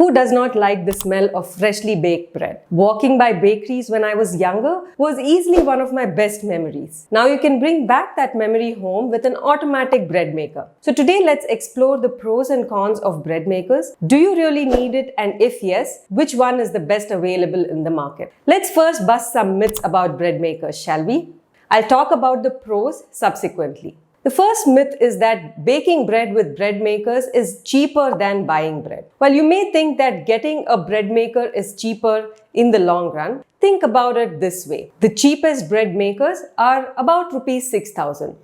Who does not like the smell of freshly baked bread? Walking by bakeries when I was younger was easily one of my best memories. Now you can bring back that memory home with an automatic bread maker. So today let's explore the pros and cons of bread makers. Do you really need it? And if yes, which one is the best available in the market? Let's first bust some myths about bread makers, shall we? I'll talk about the pros subsequently. The first myth is that baking bread with bread makers is cheaper than buying bread. While you may think that getting a bread maker is cheaper in the long run, think about it this way. The cheapest bread makers are about rupees 6,000.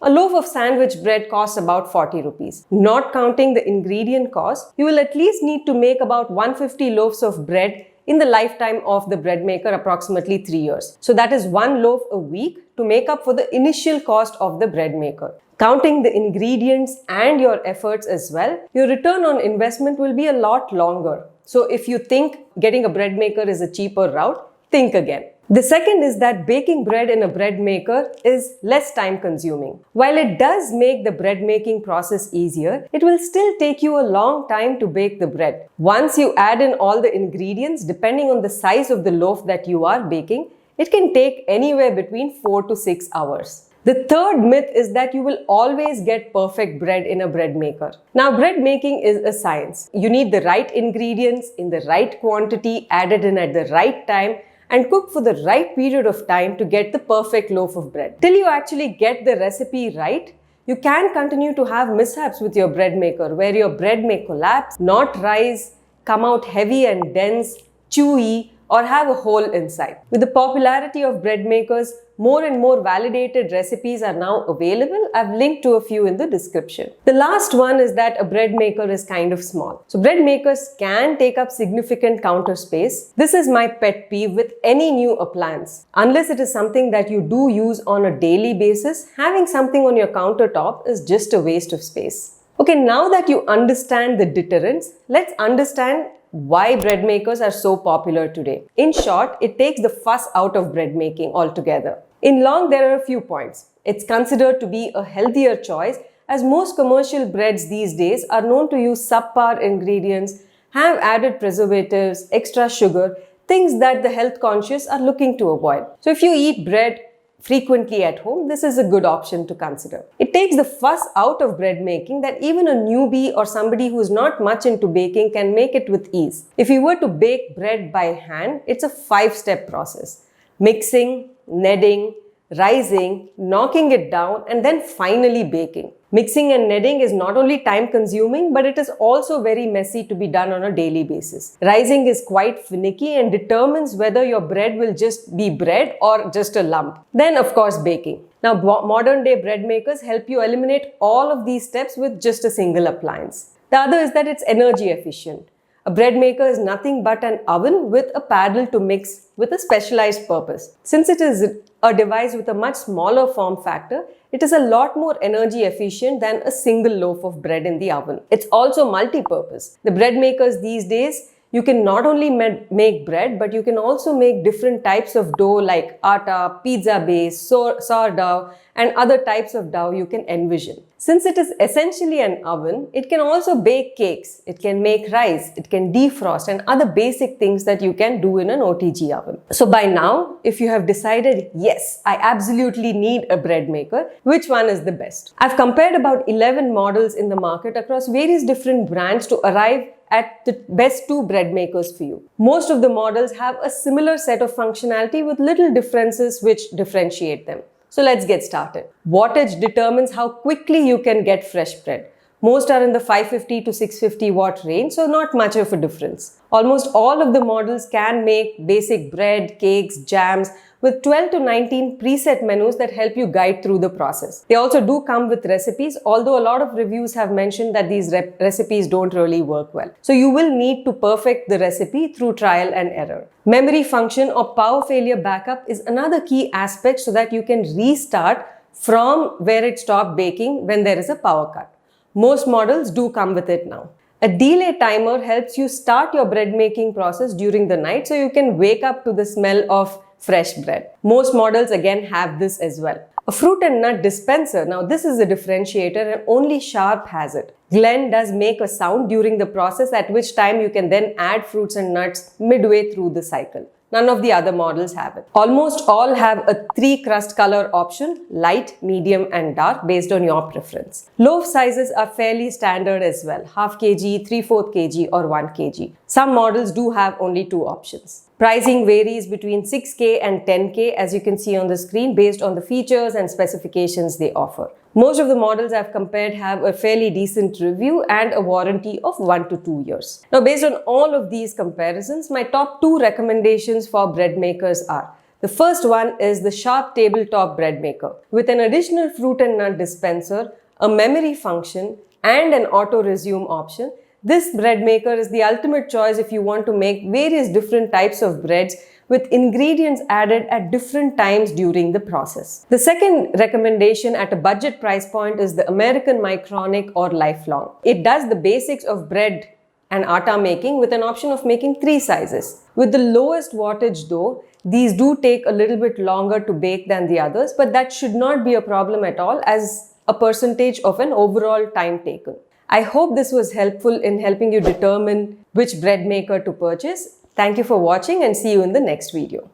A loaf of sandwich bread costs about 40 rupees. Not counting the ingredient cost, you will at least need to make about 150 loaves of bread in the lifetime of the bread maker, approximately 3 years. So that is one loaf a week to make up for the initial cost of the bread maker. Counting the ingredients and your efforts as well, your return on investment will be a lot longer. So if you think getting a bread maker is a cheaper route, think again. The second is that baking bread in a bread maker is less time consuming. While it does make the bread making process easier, it will still take you a long time to bake the bread. Once you add in all the ingredients, depending on the size of the loaf that you are baking, it can take anywhere between 4 to 6 hours. The third myth is that you will always get perfect bread in a bread maker. Now, bread making is a science. You need the right ingredients in the right quantity, added in at the right time, and cook for the right period of time to get the perfect loaf of bread. Till you actually get the recipe right, you can continue to have mishaps with your bread maker where your bread may collapse, not rise, come out heavy and dense, chewy, or have a hole inside. With the popularity of bread makers, more and more validated recipes are now available. I've linked to a few in the description. The last one is that a bread maker is kind of small. So bread makers can take up significant counter space. This is my pet peeve with any new appliance. Unless it is something that you do use on a daily basis, having something on your countertop is just a waste of space. Okay, now that you understand the deterrents, let's understand why bread makers are so popular today. In short, it takes the fuss out of bread making altogether. In long, there are a few points. It's considered to be a healthier choice as most commercial breads these days are known to use subpar ingredients, have added preservatives, extra sugar, things that the health conscious are looking to avoid. So if you eat bread frequently at home, this is a good option to consider. It takes the fuss out of bread making that even a newbie or somebody who is not much into baking can make it with ease. If you were to bake bread by hand, it's a 5-step process. Mixing, kneading, rising, knocking it down, and then finally baking. Mixing and kneading is not only time consuming, but it is also very messy to be done on a daily basis. Rising is quite finicky and determines whether your bread will just be bread or just a lump. Then of course baking. Now modern day bread makers help you eliminate all of these steps with just a single appliance. The other is that it's energy efficient. A bread maker is nothing but an oven with a paddle to mix with a specialized purpose. Since it is a device with a much smaller form factor, it is a lot more energy efficient than a single loaf of bread in the oven. It's also multi-purpose. The bread makers these days, you can not only make bread, but you can also make different types of dough like atta, pizza base, sourdough, and other types of dough you can envision. Since it is essentially an oven, it can also bake cakes, it can make rice, it can defrost, and other basic things that you can do in an OTG oven. So by now, if you have decided, yes, I absolutely need a bread maker, which one is the best? I've compared about 11 models in the market across various different brands to arrive at the best 2 bread makers for you. Most of the models have a similar set of functionality with little differences which differentiate them. So let's get started. Wattage determines how quickly you can get fresh bread. Most are in the 550 to 650 watt range, so not much of a difference. Almost all of the models can make basic bread, cakes, jams with 12 to 19 preset menus that help you guide through the process. They also do come with recipes, although a lot of reviews have mentioned that these recipes don't really work well. So you will need to perfect the recipe through trial and error. Memory function or power failure backup is another key aspect so that you can restart from where it stopped baking when there is a power cut. Most models do come with it now. A delay timer helps you start your bread making process during the night so you can wake up to the smell of fresh bread. Most models again have this as well. A fruit and nut dispenser. Now this is a differentiator and only Sharp has it. Glen does make a sound during the process, at which time you can then add fruits and nuts midway through the cycle. None of the other models have it. Almost all have a 3 crust color option, light, medium and dark, based on your preference. Loaf sizes are fairly standard as well, half kg, 3/4 kg or 1 kg. Some models do have only 2 options. Pricing varies between 6K and 10K, as you can see on the screen, based on the features and specifications they offer. Most of the models I've compared have a fairly decent review and a warranty of 1 to 2 years. Now, based on all of these comparisons, my top 2 recommendations for bread makers are: the first one is the Sharp tabletop bread maker. With an additional fruit and nut dispenser, a memory function, and an auto resume option, this bread maker is the ultimate choice if you want to make various different types of breads with ingredients added at different times during the process. The second recommendation at a budget price point is the American Micronic or Lifelong. It does the basics of bread and atta making with an option of making 3 sizes. With the lowest wattage though, these do take a little bit longer to bake than the others, but that should not be a problem at all as a percentage of an overall time taken. I hope this was helpful in helping you determine which bread maker to purchase. Thank you for watching and see you in the next video.